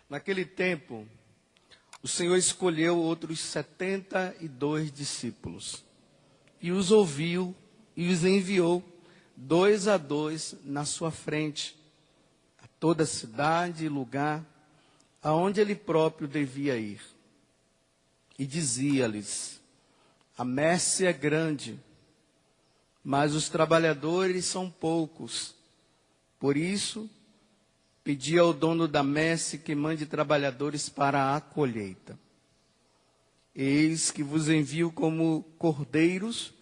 Naquele tempo, o Senhor escolheu outros 72 discípulos e os ouviu e os enviou 2 a 2 na sua frente, a toda cidade e lugar aonde ele próprio devia ir. E dizia-lhes: a messe é grande, mas os trabalhadores são poucos. Por isso, pedi ao dono da messe que mande trabalhadores para a colheita. Eis que vos envio como cordeiros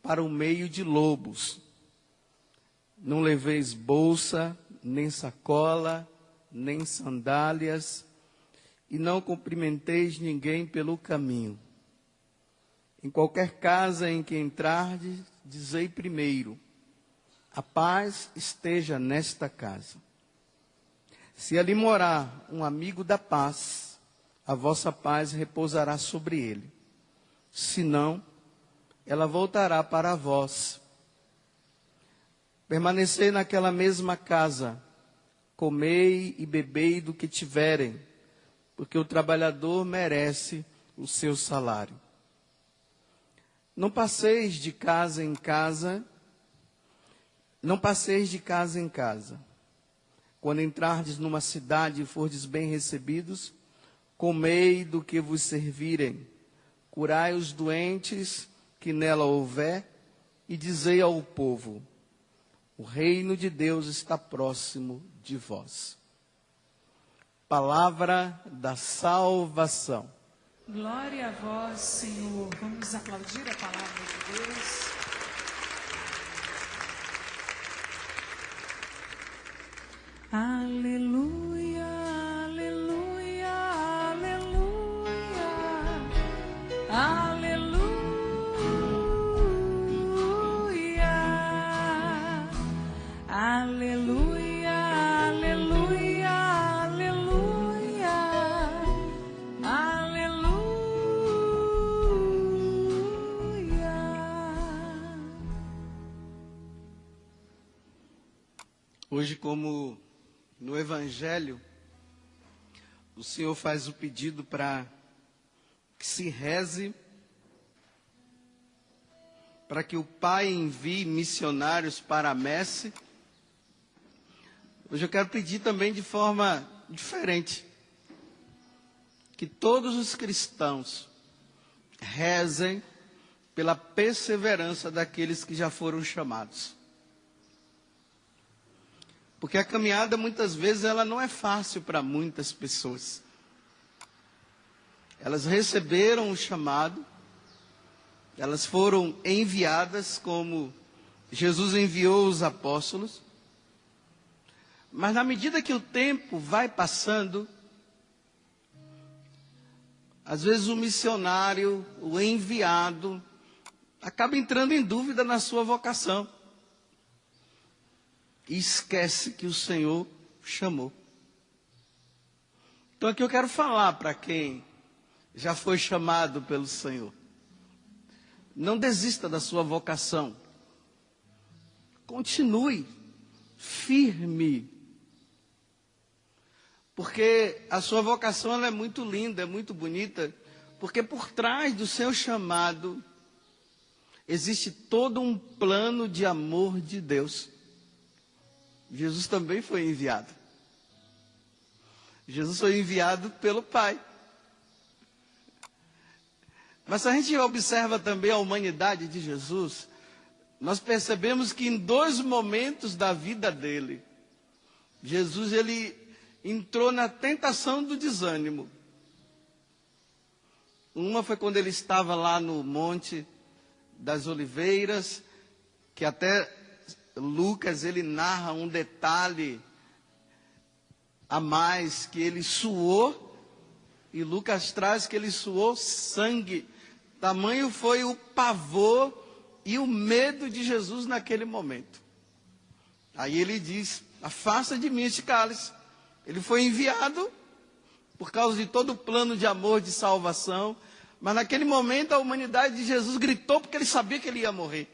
para o meio de lobos. Não leveis bolsa, nem sacola, nem sandálias, e não cumprimenteis ninguém pelo caminho. Em qualquer casa em que entrardes, dizei primeiro: a paz esteja nesta casa. Se ali morar um amigo da paz, a vossa paz repousará sobre ele. Se não, ela voltará para vós. Permanecei naquela mesma casa, comei e bebei do que tiverem, porque o trabalhador merece o seu salário. Não passeis de casa em casa, Quando entrardes numa cidade e fordes bem recebidos, comei do que vos servirem, curai os doentes que nela houver, e dizei ao povo: o reino de Deus está próximo de vós. Palavra da salvação. Glória a vós, Senhor. Vamos aplaudir a palavra de Deus. Aleluia, aleluia, aleluia, aleluia, aleluia, aleluia, aleluia, aleluia. Hoje, como no Evangelho, o Senhor faz o pedido para que se reze, para que o Pai envie missionários para a messe. Hoje eu quero pedir também de forma diferente, que todos os cristãos rezem pela perseverança daqueles que já foram chamados. Porque a caminhada, muitas vezes, ela não é fácil para muitas pessoas. Elas receberam o chamado, elas foram enviadas como Jesus enviou os apóstolos. Mas na medida que o tempo vai passando, às vezes o missionário, o enviado, acaba entrando em dúvida na sua vocação. E esquece que o Senhor chamou. Então aqui eu quero falar para quem já foi chamado pelo Senhor. Não desista da sua vocação. Continue firme. Porque a sua vocação ela é muito linda, é muito bonita. Porque por trás do seu chamado existe todo um plano de amor de Deus. Jesus também foi enviado. Jesus foi enviado pelo Pai. Mas se a gente observa também a humanidade de Jesus, nós percebemos que em 2 momentos da vida dele, Jesus ele entrou na tentação do desânimo. Uma foi quando ele estava lá no Monte das Oliveiras, que até Lucas, ele narra um detalhe a mais, que ele suou, e Lucas traz que ele suou sangue. Tamanho foi o pavor e o medo de Jesus naquele momento. Aí ele diz: afasta de mim este cálice. Ele foi enviado por causa de todo o plano de amor, de salvação, mas naquele momento a humanidade de Jesus gritou porque ele sabia que ele ia morrer.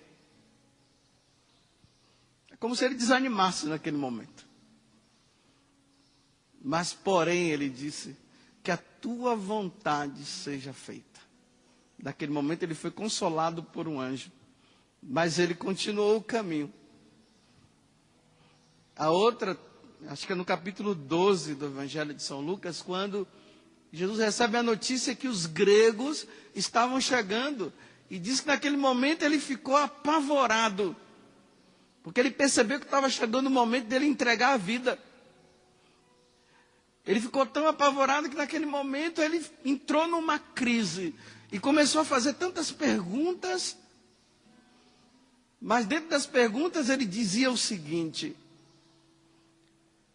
Como se ele desanimasse naquele momento. Mas, porém, ele disse, que a tua vontade seja feita. Naquele momento ele foi consolado por um anjo, mas ele continuou o caminho. A outra, acho que é no capítulo 12 do Evangelho de São Lucas, quando Jesus recebe a notícia que os gregos estavam chegando, e diz que naquele momento ele ficou apavorado, porque ele percebeu que estava chegando o momento dele entregar a vida. Ele ficou tão apavorado que naquele momento ele entrou numa crise e começou a fazer tantas perguntas, mas dentro das perguntas ele dizia o seguinte: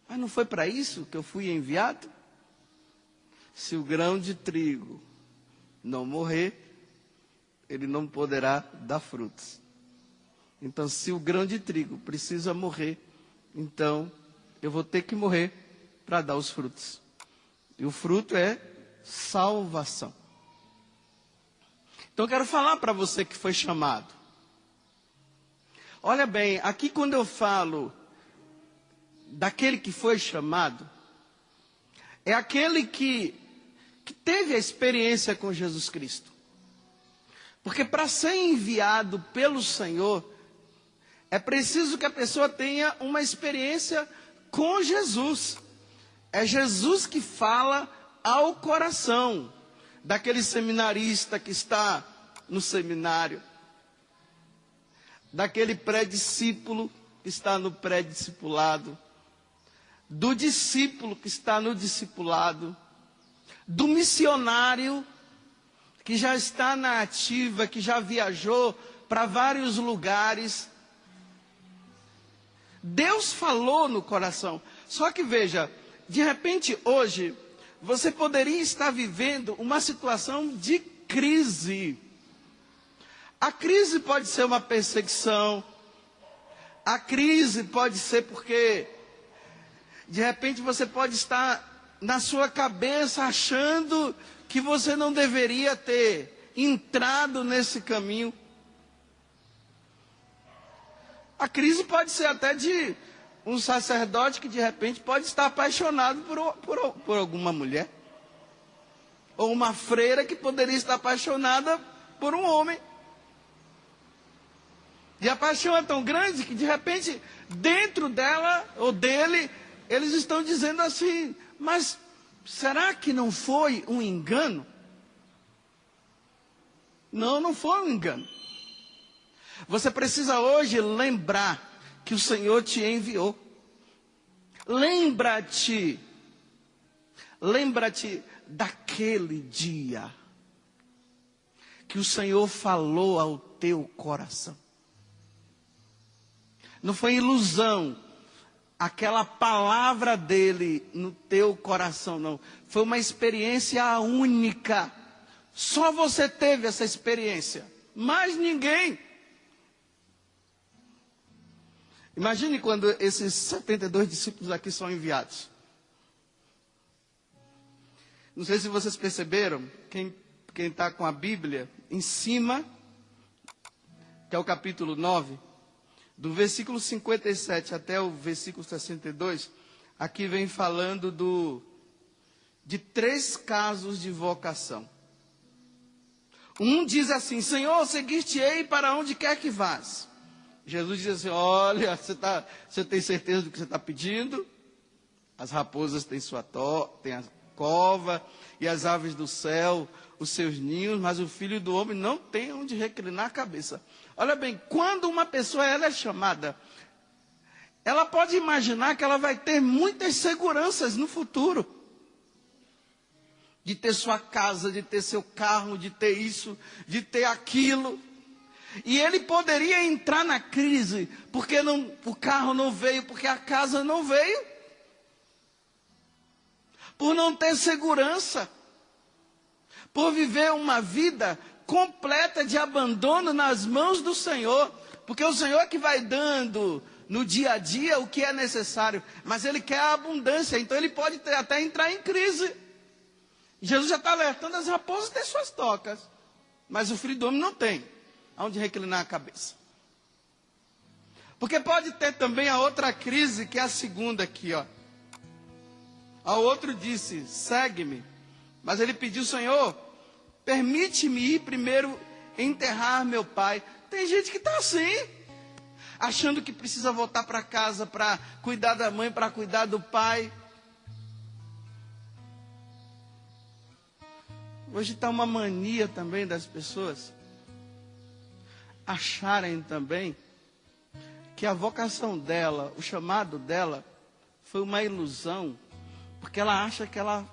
mas não foi para isso que eu fui enviado? Se o grão de trigo não morrer, ele não poderá dar frutos. Então, se o grão de trigo precisa morrer, então eu vou ter que morrer para dar os frutos. E o fruto é salvação. Então eu quero falar para você que foi chamado. Olha bem, aqui quando eu falo daquele que foi chamado, é aquele que teve a experiência com Jesus Cristo. Porque para ser enviado pelo Senhor, é preciso que a pessoa tenha uma experiência com Jesus. É Jesus que fala ao coração daquele seminarista que está no seminário, daquele pré-discípulo que está no pré-discipulado, do discípulo que está no discipulado, do missionário que já está na ativa, que já viajou para vários lugares. Deus falou no coração. Só que veja, de repente hoje, você poderia estar vivendo uma situação de crise. A crise pode ser uma perseguição. A crise pode ser porque, de repente, você pode estar na sua cabeça achando que você não deveria ter entrado nesse caminho. A crise pode ser até de um sacerdote que de repente pode estar apaixonado por alguma mulher. Ou uma freira que poderia estar apaixonada por um homem. E a paixão é tão grande que de repente dentro dela ou dele eles estão dizendo assim: mas será que não foi um engano? Não, não foi um engano. Você precisa hoje lembrar que o Senhor te enviou. Lembra-te daquele dia que o Senhor falou ao teu coração. Não foi ilusão aquela palavra dele no teu coração, não. Foi uma experiência única. Só você teve essa experiência, mais ninguém. Imagine quando esses 72 discípulos aqui são enviados. Não sei se vocês perceberam, quem está com a Bíblia, em cima, que é o capítulo 9, do versículo 57 até o versículo 62, aqui vem falando de 3 casos de vocação. Um diz assim: Senhor, seguir-te-ei para onde quer que vás. Jesus diz assim: olha, você tem certeza do que você está pedindo? As raposas têm têm a cova, e as aves do céu os seus ninhos, mas o Filho do Homem não tem onde reclinar a cabeça. Olha bem, quando uma pessoa ela é chamada, ela pode imaginar que ela vai ter muitas seguranças no futuro. De ter sua casa, de ter seu carro, de ter isso, de ter aquilo. E ele poderia entrar na crise, porque o carro não veio, porque a casa não veio. Por não ter segurança. Por viver uma vida completa de abandono nas mãos do Senhor. Porque o Senhor é que vai dando no dia a dia o que é necessário. Mas Ele quer a abundância, então Ele pode até entrar em crise. Jesus já está alertando: as raposas têm suas tocas, mas o Filho do Homem não tem aonde reclinar a cabeça. Porque pode ter também a outra crise, que é a segunda aqui, ó. Ao outro disse, segue-me. Mas ele pediu, Senhor, permite-me ir primeiro enterrar meu pai. Tem gente que está assim, achando que precisa voltar para casa para cuidar da mãe, para cuidar do pai. Hoje está uma mania também das pessoas acharem também que a vocação dela, o chamado dela, foi uma ilusão, porque ela acha que ela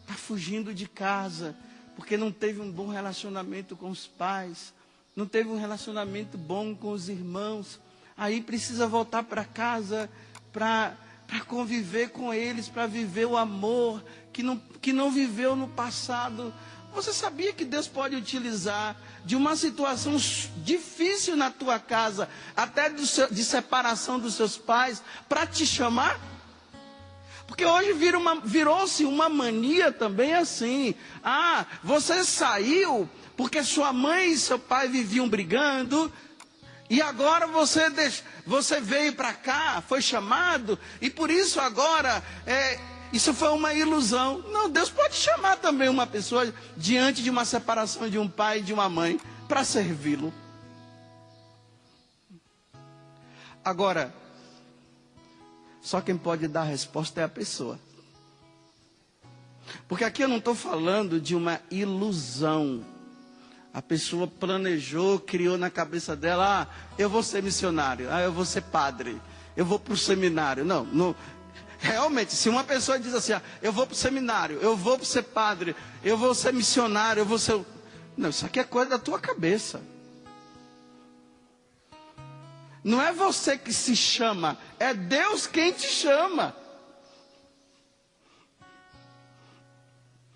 está fugindo de casa, porque não teve um bom relacionamento com os pais, não teve um relacionamento bom com os irmãos, aí precisa voltar para casa para conviver com eles, para viver o amor que não viveu no passado. Você sabia que Deus pode utilizar de uma situação difícil na tua casa, até de separação dos seus pais, para te chamar? Porque hoje virou-se uma mania também assim. Ah, você saiu porque sua mãe e seu pai viviam brigando, e agora você veio para cá, foi chamado, e por isso agora isso foi uma ilusão. Não, Deus pode chamar também uma pessoa diante de uma separação de um pai e de uma mãe para servi-lo. Agora, só quem pode dar a resposta é a pessoa. Porque aqui eu não estou falando de uma ilusão. A pessoa planejou, criou na cabeça dela, eu vou ser missionário, eu vou ser padre, eu vou para o seminário. Não. Realmente, se uma pessoa diz assim, eu vou para o seminário, eu vou ser padre, eu vou ser missionário, eu vou ser... Não, isso aqui é coisa da tua cabeça. Não é você que se chama, é Deus quem te chama.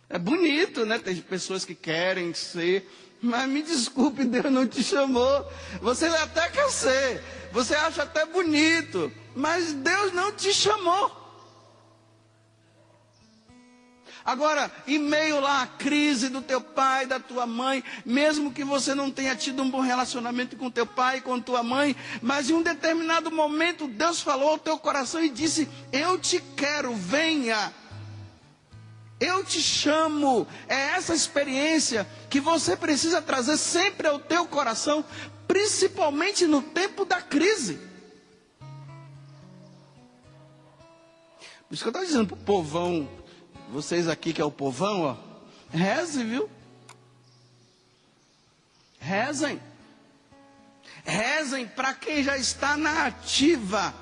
É bonito, né? Tem pessoas que querem ser, mas me desculpe, Deus não te chamou. Você até quer ser, você acha até bonito, mas Deus não te chamou. Agora, em meio lá à crise do teu pai, da tua mãe, mesmo que você não tenha tido um bom relacionamento com teu pai, com tua mãe, mas em um determinado momento Deus falou ao teu coração e disse, eu te quero, venha. Eu te chamo. É essa experiência que você precisa trazer sempre ao teu coração, principalmente no tempo da crise. Por isso que eu estou dizendo para o povão, vocês aqui que é o povão, ó, rezem, viu? Rezem. Rezem para quem já está na ativa,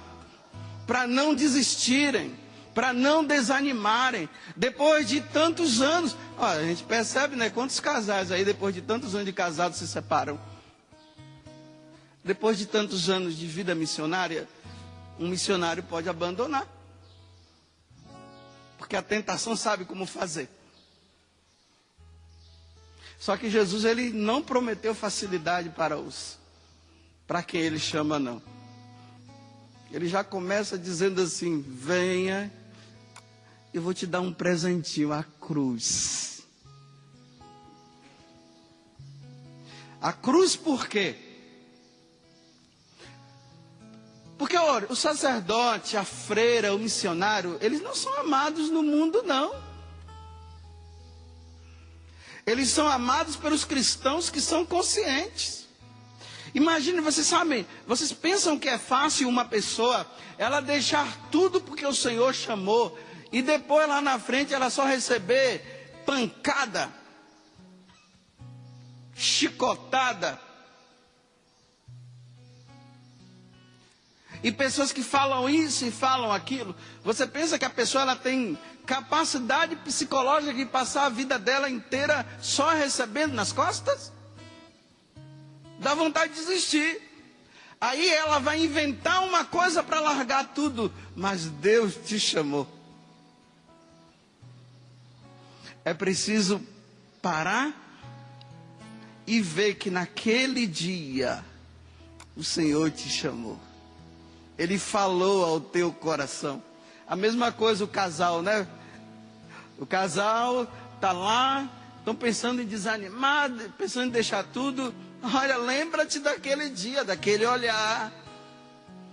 para não desistirem, para não desanimarem. Depois de tantos anos, ó, a gente percebe, né? Quantos casais aí, depois de tantos anos de casados, se separam. Depois de tantos anos de vida missionária, um missionário pode abandonar. Porque a tentação sabe como fazer. Só que Jesus, ele não prometeu facilidade para quem ele chama, não. Ele já começa dizendo assim, venha, eu vou te dar um presentinho, a cruz. A cruz por quê? Porque olha, o sacerdote, a freira, o missionário, eles não são amados no mundo, não. Eles são amados pelos cristãos que são conscientes. Imagine, vocês sabem, vocês pensam que é fácil uma pessoa, ela deixar tudo porque o Senhor chamou, e depois lá na frente ela só receber pancada, chicotada. E pessoas que falam isso e falam aquilo. Você pensa que a pessoa ela tem capacidade psicológica de passar a vida dela inteira só recebendo nas costas? Dá vontade de desistir. Aí ela vai inventar uma coisa para largar tudo. Mas Deus te chamou. É preciso parar e ver que naquele dia o Senhor te chamou. Ele falou ao teu coração. A mesma coisa o casal, né? O casal está lá, estão pensando em desanimar, pensando em deixar tudo. Olha, lembra-te daquele dia, daquele olhar.